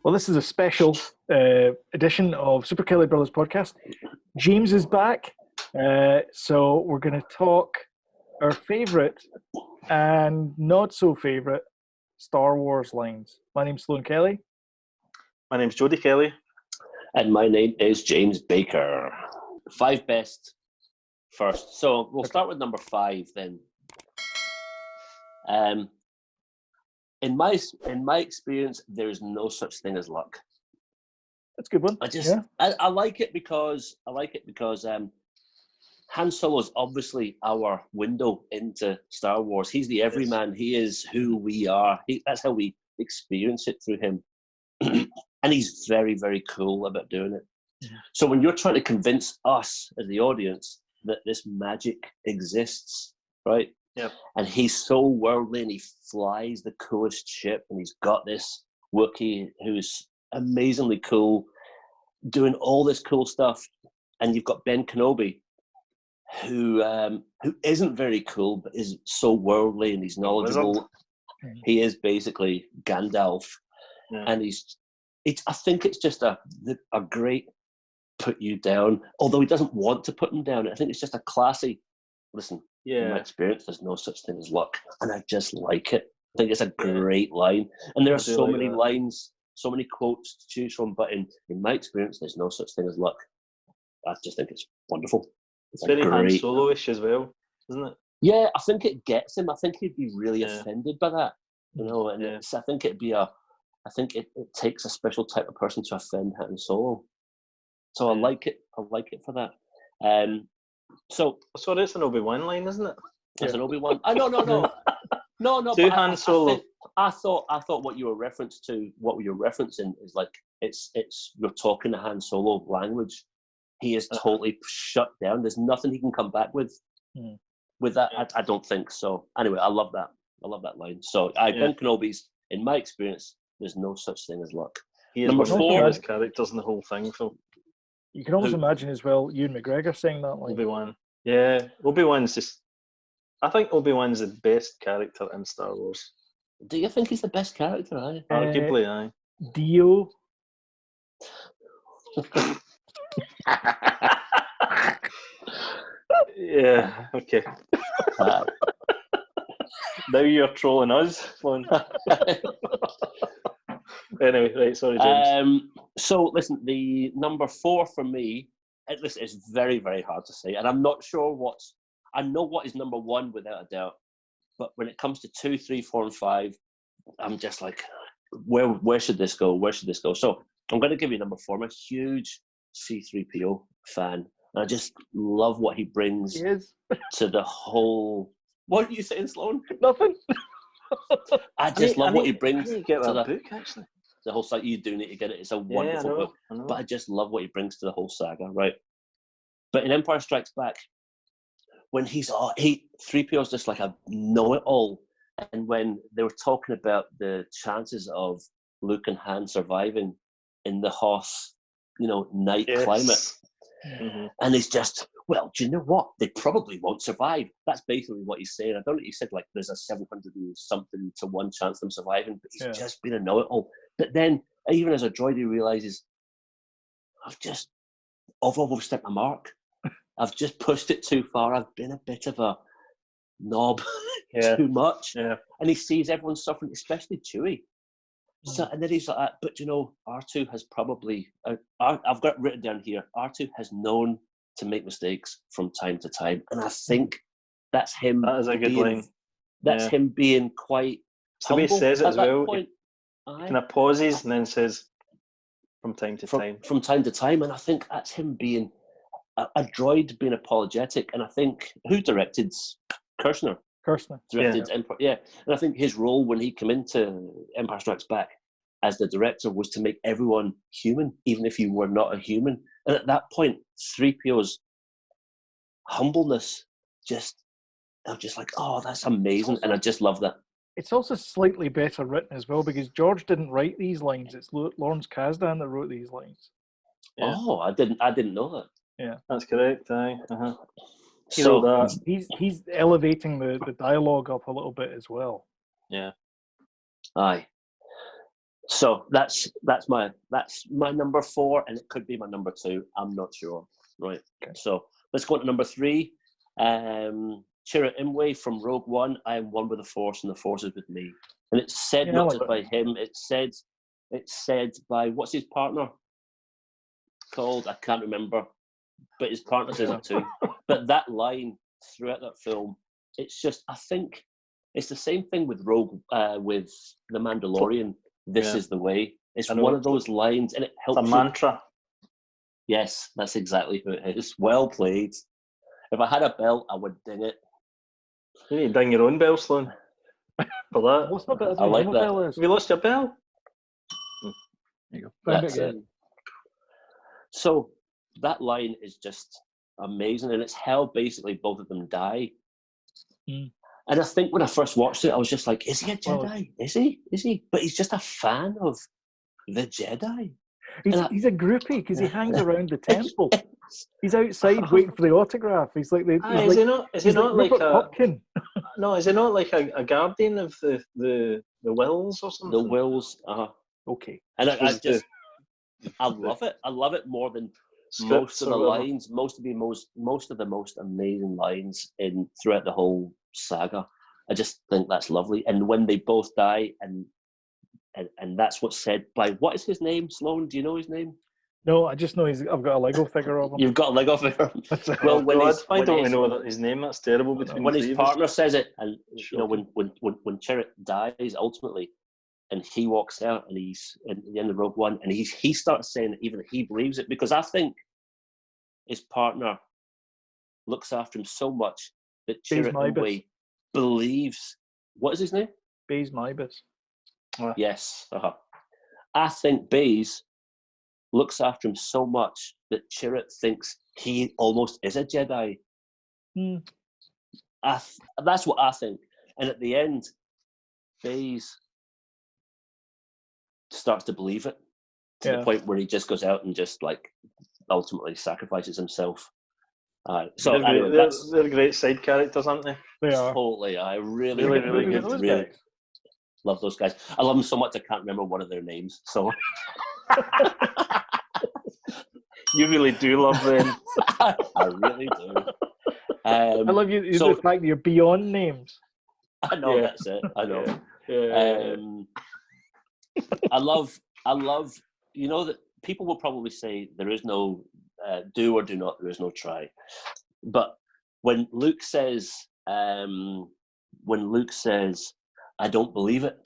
Well, this is a special edition of Super Kelly Brothers podcast. James is back, so we're going to talk our favourite and not so favourite Star Wars lines. My name's Sloan Kelly. My name's Jody Kelly. And my name is James Baker. 5 best first. So we'll start with number 5 then. In my experience, there is no such thing as luck. That's a good one. I like it because Han Solo is obviously our window into Star Wars. He's the everyman. He is who we are. That's how we experience it through him. And he's very, very cool about doing it. Yeah. So when you're trying to convince us as the audience that this magic exists, right? Yep. And he's so worldly and he flies the coolest ship and he's got this Wookiee who's amazingly cool, doing all this cool stuff. And you've got Ben Kenobi, who isn't very cool, but is so worldly and he's knowledgeable. He is basically Gandalf. Yeah. And I think it's just a great put you down, although he doesn't want to put him down. I think it's just a classy, listen, in my experience, there's no such thing as luck. And I just like it. I think it's a great line. And there are so many lines, so many quotes to choose from, but in my experience, there's no such thing as luck. I just think it's wonderful. It's very Han Solo-ish as well, isn't it? Yeah, I think it gets him. I think he'd be really offended by that. You know, and I think it'd be I think it takes a special type of person to offend Han Solo. So I like it. I like it for that. So sorry, it's an Obi-Wan line, isn't it? It's an Obi-Wan. No. No. To Han Solo. I thought what you were referencing is like it's you're talking to Han Solo language. He is totally shut down. There's nothing he can come back with. With that, I don't think so. Anyway, I love that. I love that line. So Ben Kenobi's, in my experience, there's no such thing as luck. He is one of the best characters in the whole thing. So you can almost imagine as well Ewan McGregor saying that line. Obi-Wan. Yeah, Obi-Wan's just... I think Obi-Wan's the best character in Star Wars. Do you think he's the best character? Arguably, aye. Dio. Yeah, okay. Now you're trolling us, Sloan. Anyway, right, sorry, James. So, listen, the number 4 for me, listen, it's very, very hard to say, and I'm not sure I know what is number 1 without a doubt, but when it comes to 2, 3, 4, and 5, I'm just like, where should this go? Where should this go? So, I'm going to give you number 4. I'm a huge C-3PO fan, and I just love what he brings to the whole... What are you saying, Sloan? Nothing. I just love what he brings to get that book, actually. The whole saga. You do need to get it. It's a wonderful book. But I just love what he brings to the whole saga, right? But in Empire Strikes Back, when 3PO's just like a know-it-all, and when they were talking about the chances of Luke and Han surviving in the Hoth, night climate, and he's just, well, do you know what? They probably won't survive. That's basically what he's saying. I don't know. He said like there's a 700 and something to 1 chance of them surviving, but he's just been a know-it-all. But then, even as a droid, he realizes, I've overstepped my mark. I've just pushed it too far. I've been a bit of a knob too much. Yeah. And he sees everyone suffering, especially Chewie. So, and then he's like, but R2 has probably, I've got it written down here, R2 has known to make mistakes from time to time. And I think that's him. That is a good line. That's him being quite humble. So he says it as well. Point. He kind of pauses and then says, from time to time. From time to time. And I think that's him being a droid, being apologetic. And I think, who directed Kirshner? Directed Empire. Yeah. And I think his role when he came into Empire Strikes Back as the director was to make everyone human, even if you were not a human. And at that point, 3PO's humbleness I'm just like, oh, that's amazing. And I just love that. It's also slightly better written as well because George didn't write these lines. It's Lawrence Kasdan that wrote these lines. Yeah. Oh, I didn't know that. Yeah. That's correct, aye. So he's elevating the dialogue up a little bit as well. Yeah. Aye. So that's my number 4, and it could be my number 2. I'm not sure. Right. Okay. So let's go to number 3. Chirrut Imwe from Rogue One. I am one with the Force, and the Force is with me. And it's said not just by him. It's said by, what's his partner called? I can't remember, but his partner says it too. But that line throughout that film, it's just, I think it's the same thing with with The Mandalorian. This is the way. It's one of those lines, and it helps. It's a mantra. Yes, that's exactly who it is. Well played. If I had a bell, I would ding it. You need to ding your own bell, Sloan. For that. What's my bell? I like that. Bell is? Have you lost your bell? There you go. That's it. So that line is just amazing, and it's how basically both of them die. Mm. And I think when I first watched it, I was just like, is he a Jedi? Is he? Is he? But he's just a fan of the Jedi. He's a groupie because he hangs around the temple. He's outside waiting for the autograph. He's like is he not like Rupert a Hopkins? No, is he not like a guardian of the Wills or something? The Wills, okay. And I love it. I love it more than most of the lines, most of the most amazing lines throughout the whole saga. I just think that's lovely. And when they both die, and that's what's said by, what is his name, Sloan? Do you know his name? No, I just know I've got a Lego figure of him. You've got a Lego figure. Well, I don't even know his name. That's terrible. When his partner says it, and when Chirrut dies ultimately, and he walks out, and he's at the end of Rogue One, and he starts saying that even he believes it, because I think his partner looks after him so much that Chirrut Imwe believes. What is his name? Baze Mybus. Yes. I think Baze looks after him so much that Chirrut thinks he almost is a Jedi. That's what I think. And at the end, Baze starts to believe it to the point where he just goes out and just like ultimately sacrifices himself. So they're great side characters, aren't they? They are. Totally. I really good. Love those guys. I love them so much I can't remember one of their names. So you really do love them. I really do. I love you. The fact that you're beyond names. I know, that's it. I know. I love. You know that people will probably say there is no do or do not. There is no try. But when Luke says, I don't believe it.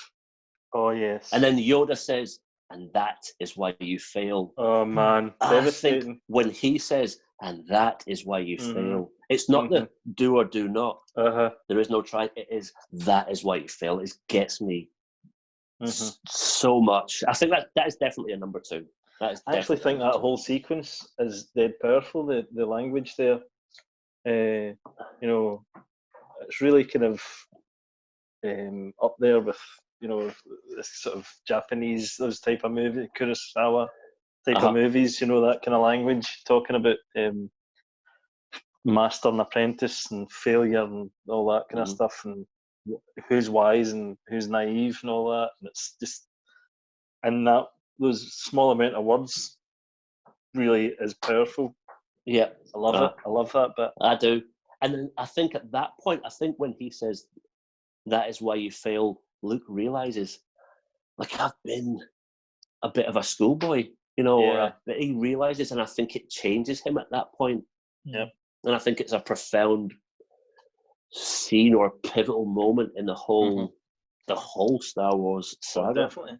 Oh yes. And then Yoda says, and that is why you fail. Oh man, devastating. I think when he says, and that is why you fail, it's not the do or do not. There is no try. It is, that is why you fail. It gets me so much. I think that is definitely a number 2. I actually think that whole sequence is dead powerful. The language there, it's really kind of up there with this sort of Japanese, those type of movies, Kurosawa type of movies. That kind of language, talking about master and apprentice and failure and all that kind of stuff, and who's wise and who's naive and all that. And it's just, and that those small amount of words really is powerful. Yeah, I love it. I love that bit. I do. And then I think at that point, when he says that is why you fail, Luke realizes, like, I've been a bit of a schoolboy, or he realizes, and I think it changes him at that point. Yeah. And I think it's a profound scene or pivotal moment in the whole Star Wars saga. Definitely.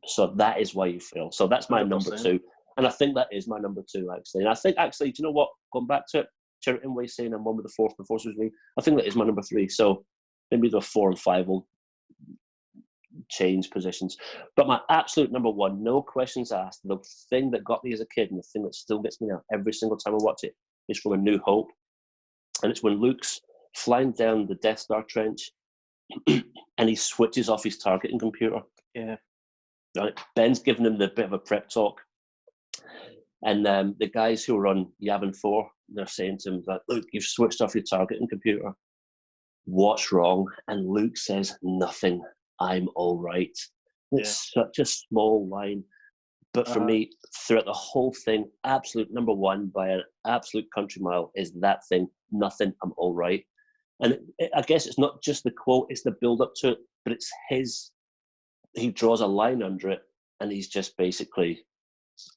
So that is why you fail. So that's my 100%. Number 2. And I think that is my number 2, actually. And I think, actually, do you know what? Going back to it, Chirrut Imwe saying I'm one with the Force, the Force was me. I think that is my number 3. So maybe the 4 and 5 will change positions. But my absolute number 1, no questions asked, the thing that got me as a kid and the thing that still gets me now every single time I watch it is from A New Hope. And it's when Luke's flying down the Death Star trench and he switches off his targeting computer. Yeah. Right? Ben's giving him the bit of a prep talk. And the guys who are on Yavin 4, they're saying to him, like, Luke, you've switched off your targeting computer. What's wrong? And Luke says, nothing. I'm all right. It's such a small line. But for me, throughout the whole thing, absolute number one by an absolute country mile is that thing, nothing, I'm all right. And I guess it's not just the quote, it's the build up to it, but it's he draws a line under it, and he's just basically,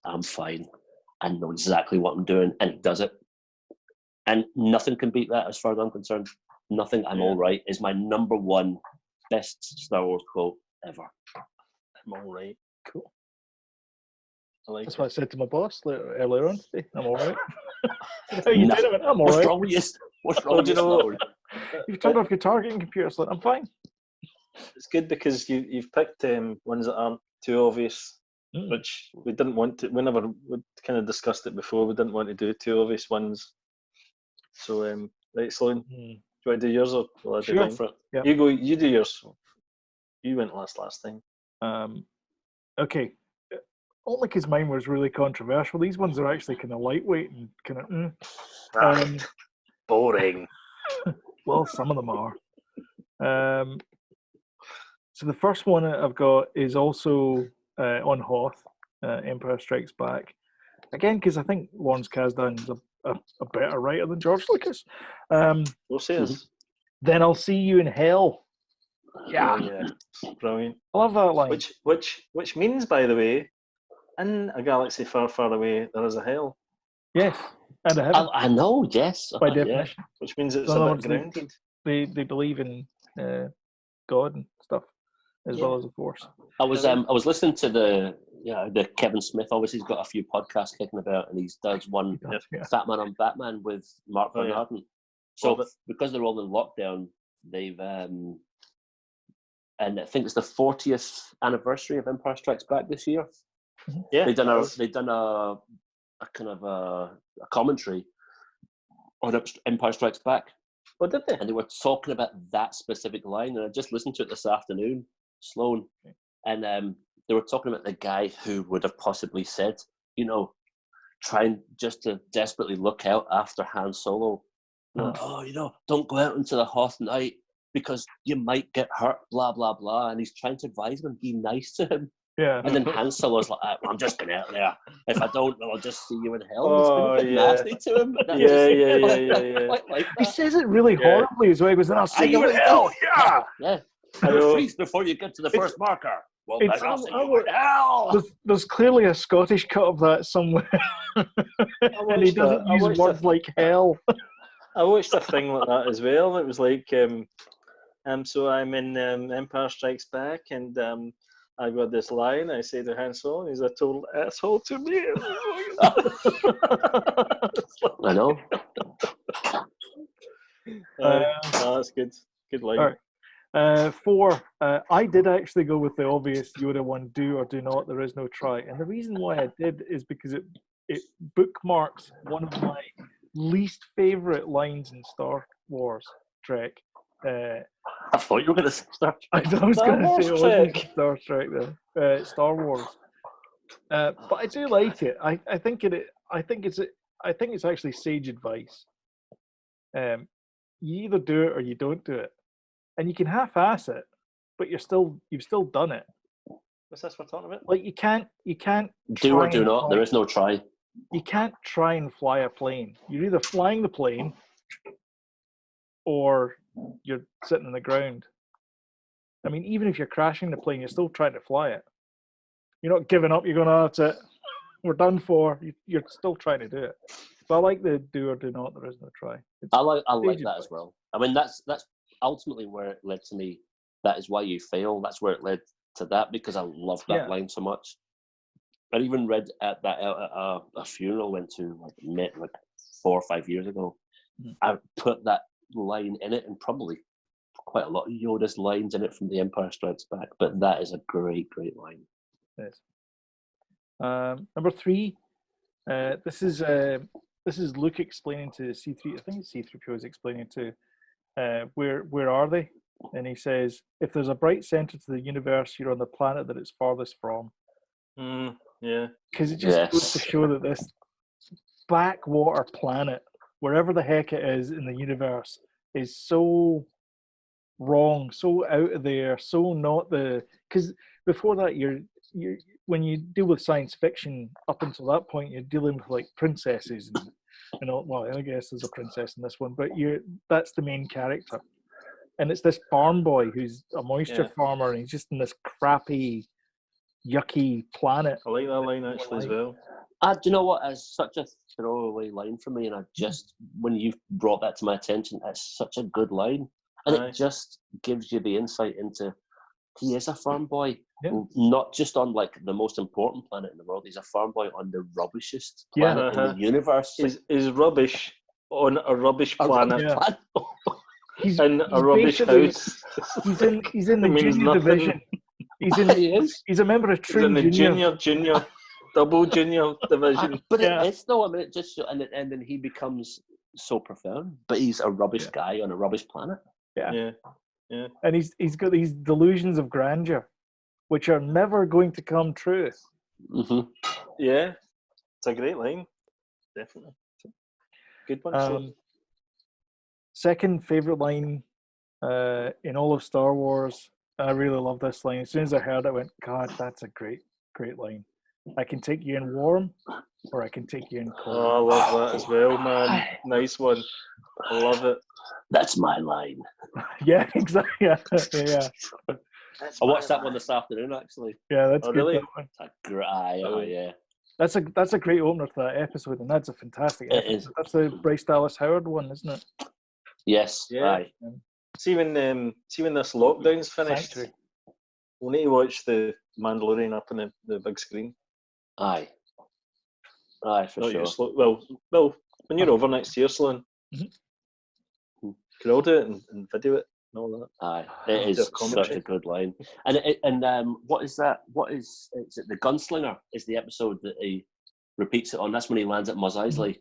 I'm fine. I know exactly what I'm doing, and he does it. And nothing can beat that as far as I'm concerned. Nothing, I'm all right, is my number one best Star Wars quote ever. I'm all right. Cool. That's what I said to my boss earlier on today. I'm all right. How you doing? I'm all right. What's wrong with you? What's wrong with you, Sloan? You've turned off your targeting computer, so I'm fine. It's good because you've picked ones that aren't too obvious, which we didn't want to. We kind of discussed it before. We didn't want to do too obvious ones. So, right, Sloan, do you want to do yours or will I do mine? Yeah. You do yours. You went last time. Okay. Only because mine was really controversial. These ones are actually kind of lightweight and kind of. Boring. Well, some of them are. So the first one I've got is also on Hoth, Empire Strikes Back. Again, because I think Lawrence Kasdan's a better writer than George Lucas. We'll see this. Then I'll see you in hell. Yeah. Oh, yeah. Brilliant. I love that line. Which means, by the way, in a galaxy far, far away, there is a hell. Yes. And a heaven. I know, yes. By definition. Yeah. Which means it's a bit grounded. They believe in God and stuff, as well as the Force. I was listening to the Kevin Smith. Obviously, he's got a few podcasts kicking about, and he does one Fat Man on Batman with Mark Bernardin. Yeah. So because they're all in lockdown, they've and I think it's the 40th anniversary of Empire Strikes Back this year. Yeah, they've done a kind of a commentary on Empire Strikes Back. Oh, did they? And they were talking about that specific line, and I just listened to it this afternoon, Sloan, and they were talking about the guy who would have possibly said, trying just to desperately look out after Han Solo. Don't go out into the Hoth night because you might get hurt, blah, blah, blah. And he's trying to advise him, be nice to him. Yeah. And then Han Solo's like, I'm just going out there. If I don't, I'll just see you in hell. Oh, it's been a bit nasty to him. Yeah. He says it really horribly as well. He goes, I'll see you in hell. Yeah. You'll freeze before you get to the first marker. Well, I'll see you in hell. There's clearly a Scottish cut of that somewhere. And he doesn't use words like hell. I watched a thing like that as well. It was like, so I'm in Empire Strikes Back, and I got this line. I say to Han Solo, he's a total asshole to me. I know. That's good. Good line. All right. 4. I did actually go with the obvious Yoda one: do or do not. There is no try. And the reason why I did is because it bookmarks one of my least favorite lines in Star Wars Trek. I thought you were going to say Star Trek. I was going to say it wasn't Star Trek though. Star Wars. But I do like it. I think it's actually sage advice. You either do it or you don't do it, and you can half-ass it, but you've still done it. What's this we're talking about? Like you can't do or do not. There is no try. You can't try and fly a plane. You're either flying the plane or you're sitting on the ground. I mean, even if you're crashing the plane, you're still trying to fly it. You're not giving up. You're going, that's it. We're done for. You're still trying to do it. So I like the do or do not. There is no try. I like that as well. I mean, that's ultimately where it led to me. That is why you fail. That's where it led to that, because I love that line so much. I even read at a funeral I went to like 4 or 5 years ago. I put that line in it, and probably quite a lot of Yoda's lines in it from The Empire Strikes Back. But that is a great line. Yes. Number 3. This is Luke explaining to C3. I think it's C3PO is explaining to where are they? And he says, if there's a bright center to the universe, you're on the planet that it's farthest from. Yeah. Because it just goes to show that this backwater planet, wherever the heck it is in the universe, is so wrong, so out of there, so not the, because before that you're when you deal with science fiction, up until that point you're dealing with like princesses and well, I guess there's a princess in this one, but that's the main character, and it's this farm boy who's a moisture farmer, and he's just in this crappy, yucky planet. I like that line actually as well. Do you know what? It's such a throwaway line for me, and I just, when you brought that to my attention, it's such a good line, and it just gives you the insight into he is a farm boy, not just on like the most important planet in the world. He's a farm boy on the rubbishest planet in the universe. He's rubbish on a rubbish planet. He's in a rubbish house. He's in the junior division. He's a member of Trim He's in the junior. Double junior division. But it's though, I mean, it just and then he becomes so profound. But he's a rubbish guy on a rubbish planet. Yeah. And he's got these delusions of grandeur, which are never going to come true. Mm-hmm. Yeah, it's a great line. Definitely, good one. Second favorite line in all of Star Wars. I really love this line. As soon as I heard it, I went, God, that's a great line. I can take you in warm, or I can take you in cold. Oh, I love that as well, man. Nice one. I love it. That's my line. Yeah, exactly. Yeah. I watched that one this afternoon, actually. Yeah, that's good. Really? Yeah. That's a great opener to that episode, and that's a fantastic episode. It is. That's the Bryce Dallas Howard one, isn't it? Yes. Yeah. Aye. See when this lockdown's finished, we'll need to watch the Mandalorian up on the big screen. Aye, for sure. Well, when you're over next year, Sloan, can all do it and video it and all that. Aye, it is such a good line. And what is that? Is it the Gunslinger? Is the episode that he repeats it on? That's when he lands at Mos Eisley.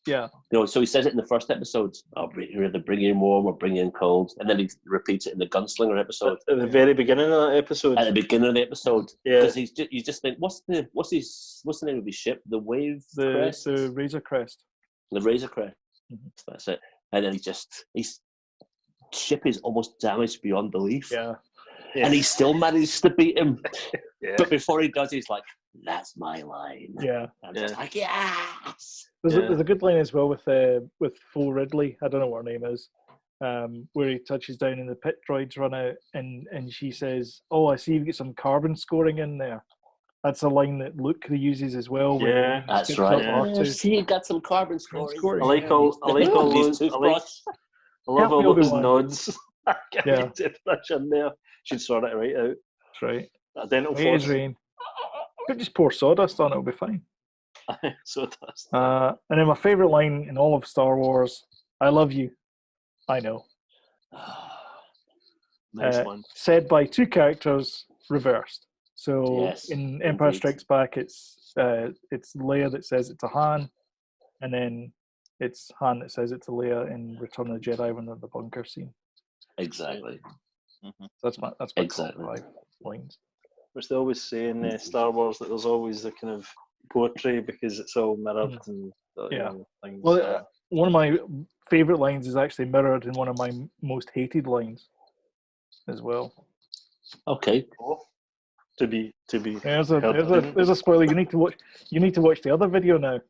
Yeah. So he says it in the first episode. I'll either bring you in warm or bring you in cold, and then he repeats it in the Gunslinger episode. At the very beginning of that episode. At the beginning of the episode, yeah. Because you just think, what's the name of his ship? The Crest? The Razor Crest. The Razor Crest. Mm-hmm. That's it. And then his ship is almost damaged beyond belief. Yeah. And he still manages to beat him. But before he does, he's like, "That's my line." Yeah. I'm just like, yes. There's a good line as well with Flo Ridley. I don't know what her name is. Where he touches down and the pit droids run out, and she says, "Oh, I see you've got some carbon scoring in there." That's a line that Luke uses as well. Yeah, that's right. Yeah. See, you got some carbon scoring. I like all those. I love all those nods. Get toothbrush in there. She'd sort it right out. That's right. Dental floss. Rain. Could just pour sawdust on it; it'll be fine. Sawdust. And then my favorite line in all of Star Wars: "I love you, I know." Nice one. Said by two characters, reversed. So in Empire Strikes Back, it's Leia that says it to Han, and then it's Han that says it to Leia in Return of the Jedi when they're in the bunker scene. Exactly. Mm-hmm. So that's my exactly. top 5 lines. Which they always say in Star Wars that there's always the kind of poetry because it's all mirrored and things. Well, one of my favorite lines is actually mirrored in one of my most hated lines as well. Okay. To be. There's a spoiler. You need to watch the other video now.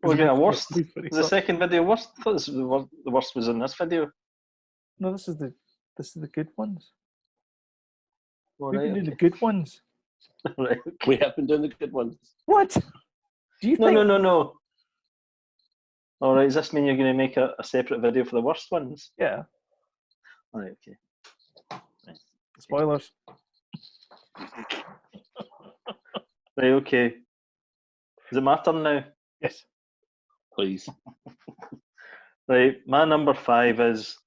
We're getting worse. The second video worse. I thought the worst was in this video. No, this is the good ones. Well, we can do the good ones. Right. We have been doing the good ones. What? Do you think? No. All right. Does this mean you're going to make a separate video for the worst ones? Yeah. All right. Okay. Right. Spoilers. Right. Okay. Is it my turn now? Yes. Please. Right. My number 5 is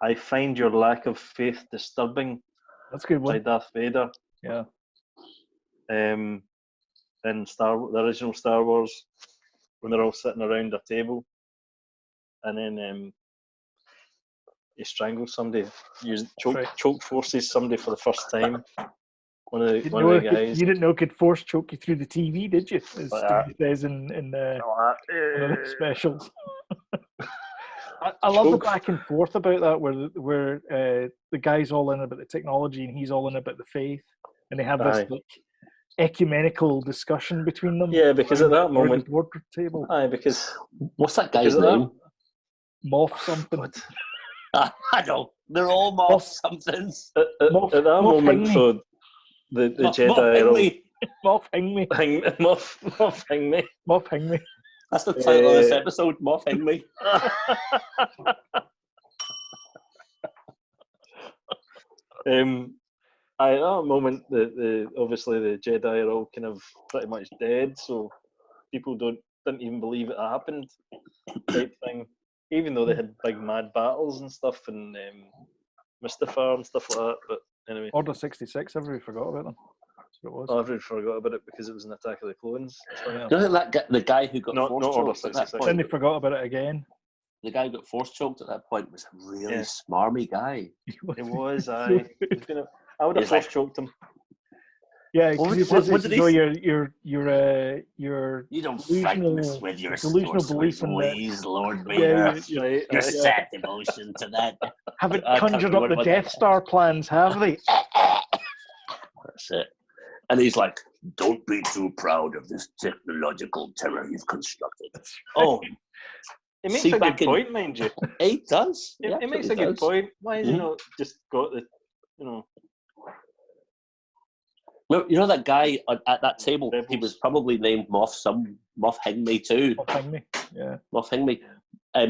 I find your lack of faith disturbing. That's a good one. By Darth Vader. Yeah. In the original Star Wars, when they're all sitting around a table, and then he strangles somebody, choke forces somebody for the first time. One of the guys. You didn't know it could force choke you through the TV, did you? As Steve says in the specials. I love the back and forth about that, where the guy's all in about the technology and he's all in about the faith, and they have this like ecumenical discussion between them. Yeah, because at that moment, the board table. because what's that guy's name? Moff something. I know. They're all Moff somethings. At that moment, though, the Jedi Moff hang me. Moff hang me. Moff hang me. That's the title of this episode. Moff hang me. At that moment, the obviously the Jedi are all kind of pretty much dead, so people didn't even believe it happened, type thing. Even though they had big mad battles and stuff, and Mustafar and stuff like that. But anyway, Order 66. Everybody forgot about them. That's what it was. Everybody forgot about it because it was an Attack of the Clones. You know that guy, the guy who got force choked at that point. Then they forgot about it again. The guy who got force choked at that point was a really smarmy guy. It was. I would have force choked him. Yeah, because he says you don't frighten us with your delusional belief in ways, Lord Vader. Your sad devotion to that. Haven't conjured up the Death Star plans, have they? That's it. And he's like, "Don't be too proud of this technological terror you've constructed." Oh, it makes a good point, mind you. It does. It makes a good point. Why has he not just got the, Well, you know that guy at that table. He was probably named Moff Hingme too. Moff Hingme, yeah. Moff Hingme.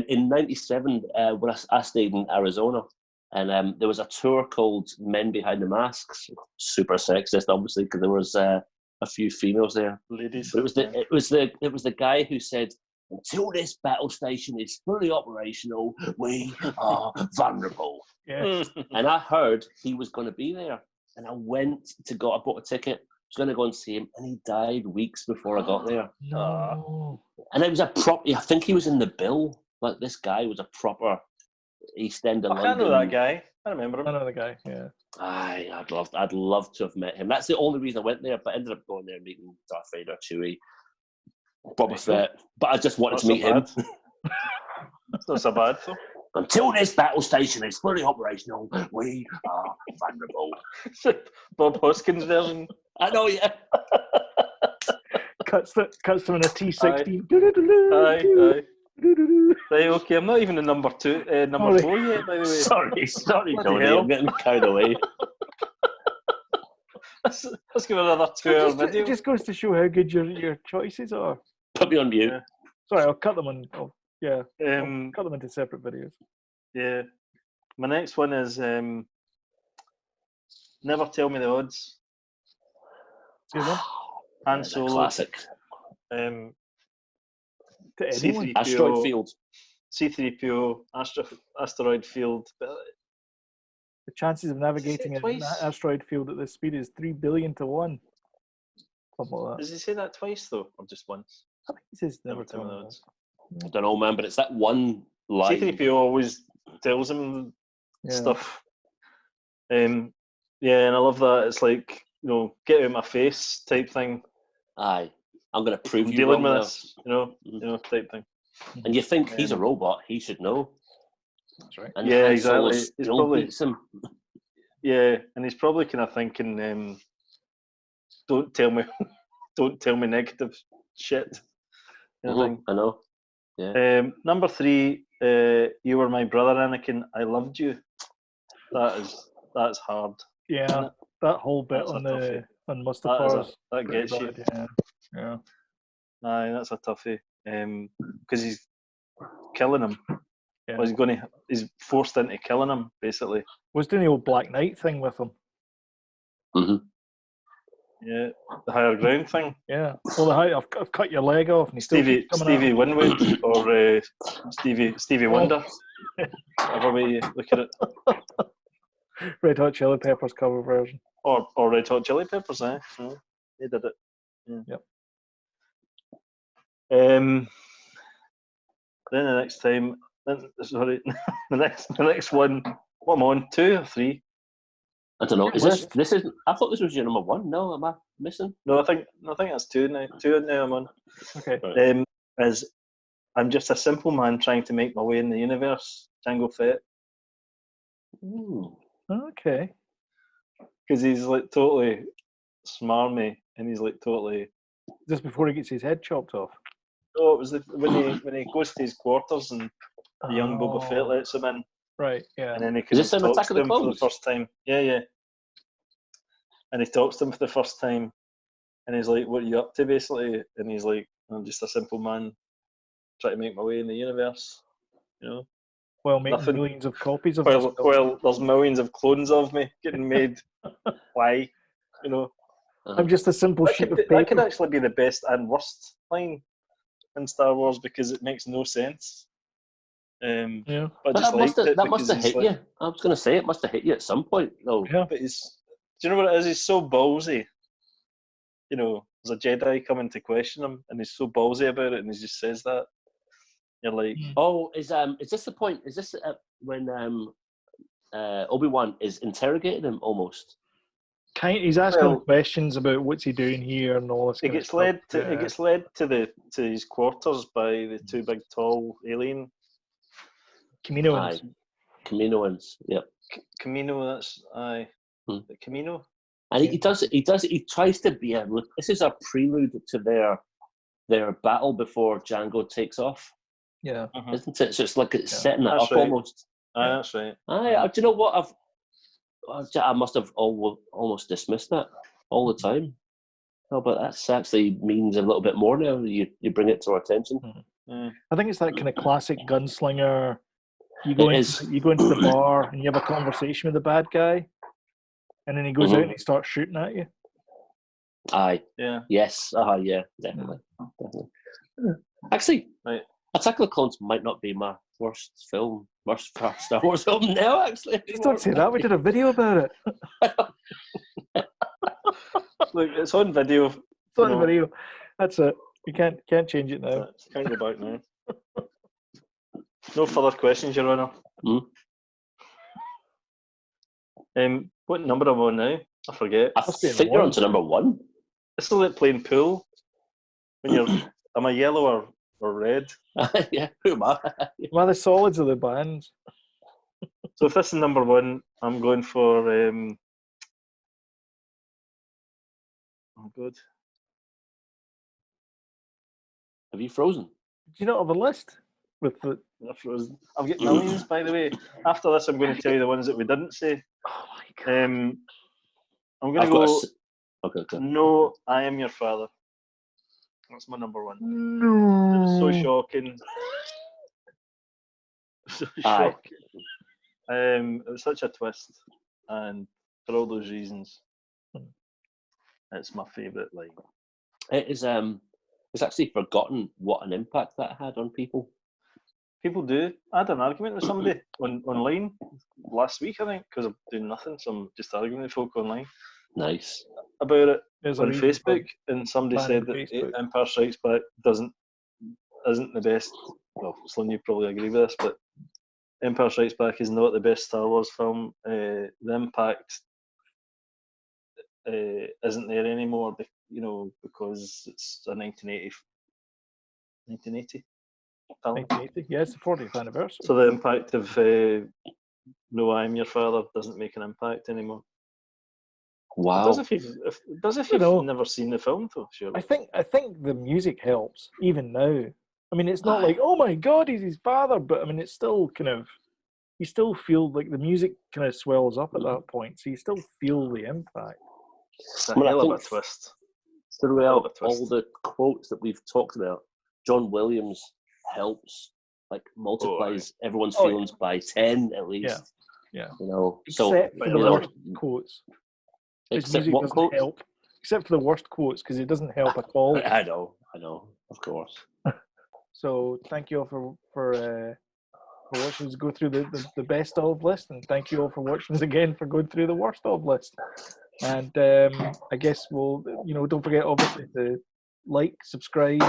In '97, when I stayed in Arizona, and there was a tour called Men Behind the Masks. Super sexist, obviously, because there was a few females there. Ladies. But it was the guy who said, "Until this battle station is fully operational, we are vulnerable." Yeah. And I heard he was going to be there. And I bought a ticket, was going to go and see him, and he died weeks before I got there. No. And it was I think he was in the bill. Like, this guy was a proper East End of London. I know that guy. I remember him. I know the guy, yeah. I'd love to have met him. That's the only reason I went there, but I ended up going there and meeting Darth Vader, Chewie, Boba Fett. But I just wanted to meet him. It's not so bad, though. Until this battle station is fully operational, we are vulnerable. Bob Hoskins version. I know, yeah. Cuts them in a T-16. Aye. Right, okay, I'm not even in number 4 yet, by the way. Sorry, Jody, I'm getting carried away. Let's give it another 2-hour video. It just goes to show how good your choices are. Put me on mute. Yeah. Sorry, I'll cut them on. I'll cut them into separate videos. Yeah. My next one is Never Tell Me the Odds. Han Solo. Classic. C-3PO, Asteroid Field. C-3PO, Asteroid Field. The chances of navigating an asteroid field at this speed is 3 billion to 1. Something like that. Does he say that twice, though, or just once? I think he says never tell me the odds. I don't know, man, but it's that one line. C-3PO always tells him stuff. And I love that. It's like, get out of my face type thing. Aye. I'm going to prove you dealing wrong with this, type thing. And you think he's a robot, he should know. That's right. And yeah, exactly. He's probably beats him. Yeah, and he's probably kind of thinking, don't tell me negative shit. I know. Yeah. Number 3, you were my brother, Anakin. I loved you. That's hard. Yeah, that whole bit on Mustafar's. That gets you. Yeah. Aye, that's a toughie. Because he's killing him. Yeah. Well, he's forced into killing him, basically. Was doing the old Black Knight thing with him. Mm-hmm. Yeah, the higher ground thing. Yeah. Well, I've cut your leg off, and he's still Stevie Winwood or Stevie Wonder. Whatever way you look at it. Red Hot Chili Peppers cover version. Or Red Hot Chili Peppers, eh? Yeah, they did it. Yeah. Yep. Then the next time, the next one. What am I on? 2 or 3? I don't know. Is this is? I thought this was your number 1. No, am I missing? No, I think that's 2 now. 2 now I'm on. Okay. Is I'm just a simple man trying to make my way in the universe. Jango Fett. Ooh. Okay. Because he's like totally smarmy, and he's like totally. Just before he gets his head chopped off. Oh, it was when he goes to his quarters and the young Boba Fett lets him in. Right. Yeah. And then he Is can this an talk Attack to of the him for the Clones? first time. Yeah. And he talks to him for the first time, and he's like, "What are you up to?" Basically, and he's like, "I'm just a simple man trying to make my way in the universe." You know. Well, making Nothing. millions of copies of this. Well, there's millions of clones of me getting made. Why? You know. I'm just a simple sheet of That paper. could actually be the best and worst line in Star Wars because it makes no sense. Yeah. But I But just liked it that must because have he's hit like, you. I was going to say it must have hit you at some point, though. Yeah. but he's. Do you know what it is? He's so ballsy. You know, there's a Jedi coming to question him, and he's so ballsy about it, and he just says that. You're like, Oh, is this the point? Is this when Obi-Wan is interrogating him almost? He's asking him questions about what's he doing here and all this. He kind gets of stuff. He gets led to his quarters by the two big tall alien. Kaminoans. Kaminoans. Yep. Camino. That's aye. Camino. And he tries to be this is a prelude to their battle before Django takes off. Yeah. Isn't it? So it's like it's setting it That's up right. almost. That's right. Do you know what? I must have almost dismissed that all the time. Oh, but that actually means a little bit more now. You bring it to our attention. I think it's that kind of classic gunslinger. You go into the bar and you have a conversation with the bad guy, and then he goes out and he starts shooting at you. Aye. Yeah. Yes. Yeah. Definitely. Actually, right. Attack of the Clones might not be my worst Star Wars film now. Actually, just don't say that. We did a video about it. Look, it's on video. It's on video. That's it. You can't change it now. Can't go back now. No further questions, Your Honour. What number am I on now? I forget. I think you're on to number 1. This is like playing pool. When you're, am I yellow or red? Yeah, who am I? Well, the solids of the bands. So if this is number 1, I'm going for. Oh, good. Have you frozen? Do you not have a list with the? I've frozen. I've got millions, by the way. After this, I'm going to tell you the ones that we didn't say. Oh my god. I'm going to go. Okay. No, I Am Your Father. That's my number 1. No. It was so shocking. So shocking. It was such a twist, and for all those reasons, it's my favourite line. It is. It's actually forgotten what an impact that had on people. People do. I had an argument with somebody online last week, I think, because I'm doing nothing, so I'm just arguing with folk online. Nice. About it There's on Facebook, and somebody said that Empire Strikes Back isn't the best. Well, Sloan, you probably agree with this, but Empire Strikes Back is not the best Star Wars film. The impact isn't there anymore, because it's a 1980 film. 1980, yeah, it's the 40th anniversary. So the impact of No, I'm Your Father doesn't make an impact anymore. Wow. It does if you've never seen the film, though. Sure. I think the music helps even now. I mean, it's not like, oh my god, he's his father, but I mean, it's still kind of, you still feel like the music kind of swells up at that point, so you still feel the impact. It's a hell of a twist. Throughout all the quotes that we've talked about, John Williams helps, multiplies everyone's feelings by 10 at least. Yeah. Except for the worst quotes. His music doesn't help. Except for the worst quotes, because it doesn't help at all. I know, of course. So thank you all for watching us go through the best of list, and thank you all for watching us again for going through the worst of list. And I guess we'll, don't forget obviously to like, subscribe,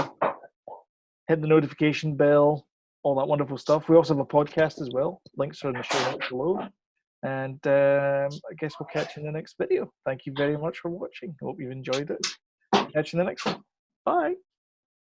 hit the notification bell, all that wonderful stuff. We also have a podcast as well. Links are in the show notes below. And I guess we'll catch you in the next video. Thank you very much for watching. Hope you've enjoyed it. Catch you in the next one. Bye.